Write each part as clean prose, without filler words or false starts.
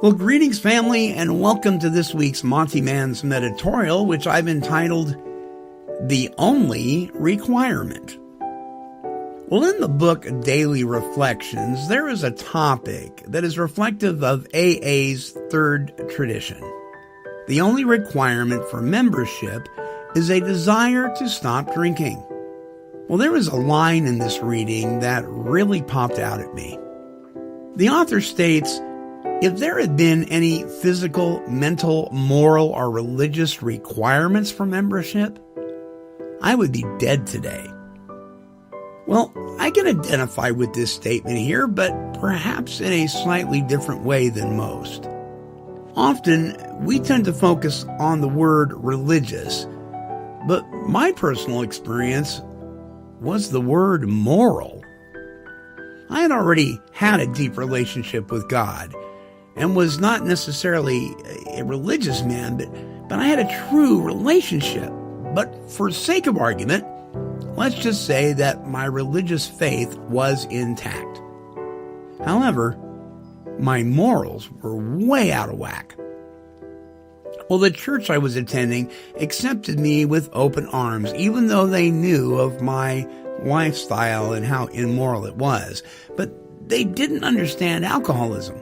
Well, greetings, family, and welcome to this week's Monty Man's Meditorial, which I've entitled The Only Requirement. Well, in the book Daily Reflections, there is a topic that is reflective of AA's third tradition. The only requirement for membership is a desire to stop drinking. Well, there was a line in this reading that really popped out at me. The author states, if there had been any physical, mental, moral, or religious requirements for membership, I would be dead today. Well, I can identify with this statement here, but perhaps in a slightly different way than most. Often, we tend to focus on the word religious, but my personal experience was the word moral. I had already had a deep relationship with God, and was not necessarily a religious man, but I had a true relationship. But for sake of argument, let's just say that my religious faith was intact. However, my morals were way out of whack. Well, the church I was attending accepted me with open arms, even though they knew of my lifestyle and how immoral it was. But they didn't understand alcoholism,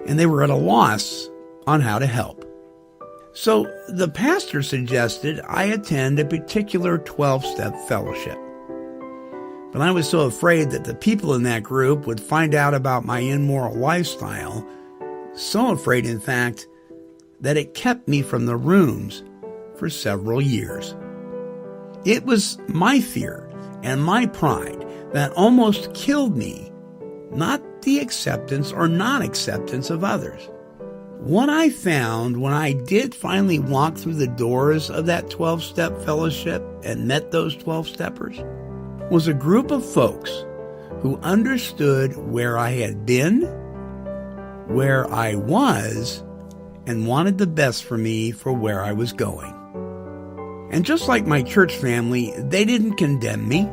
and they were at a loss on how to help. So the pastor suggested I attend a particular 12-step fellowship. But I was so afraid that the people in that group would find out about my immoral lifestyle, so afraid, in fact, that it kept me from the rooms for several years. It was my fear and my pride that almost killed me, not the acceptance or non-acceptance of others. What I found when I did finally walk through the doors of that 12-step fellowship and met those 12-steppers was a group of folks who understood where I had been, where I was, and wanted the best for me for where I was going. And just like my church family, they didn't condemn me.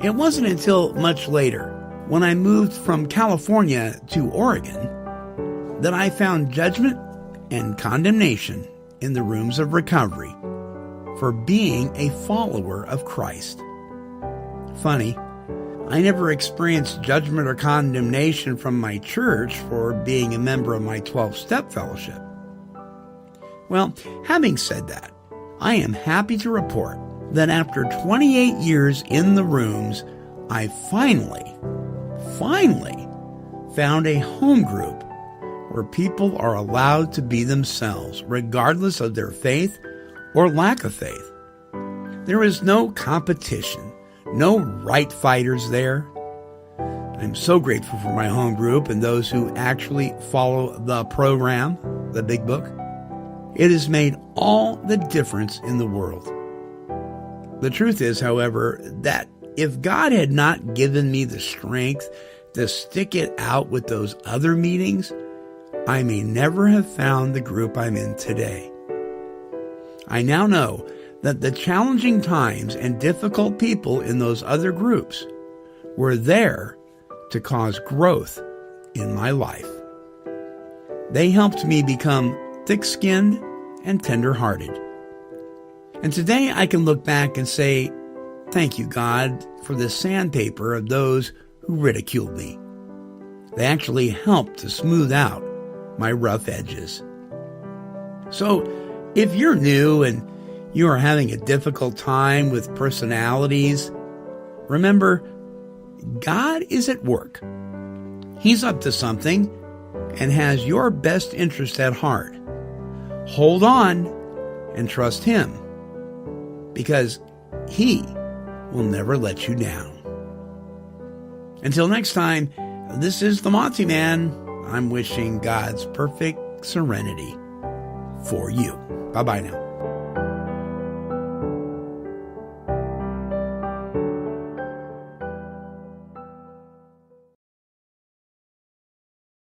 It wasn't until much later, when I moved from California to Oregon, that I found judgment and condemnation in the rooms of recovery for being a follower of Christ. Funny, I never experienced judgment or condemnation from my church for being a member of my 12-step fellowship. Well, having said that, I am happy to report that after 28 years in the rooms, I finally found a home group where people are allowed to be themselves, regardless of their faith or lack of faith. There is no competition, no right fighters there. I'm so grateful for my home group and those who actually follow the program, the Big Book. It has made all the difference in the world. The truth is, however, that if God had not given me the strength to stick it out with those other meetings, I may never have found the group I'm in today. I now know that the challenging times and difficult people in those other groups were there to cause growth in my life. They helped me become thick-skinned and tender-hearted. And today I can look back and say, thank you, God, for the sandpaper of those who ridiculed me. They actually helped to smooth out my rough edges. So, if you're new and you are having a difficult time with personalities, remember, God is at work. He's up to something and has your best interest at heart. Hold on and trust Him, because He will never let you down. Until next time, this is the Monty Man. I'm wishing God's perfect serenity for you. Bye-bye now.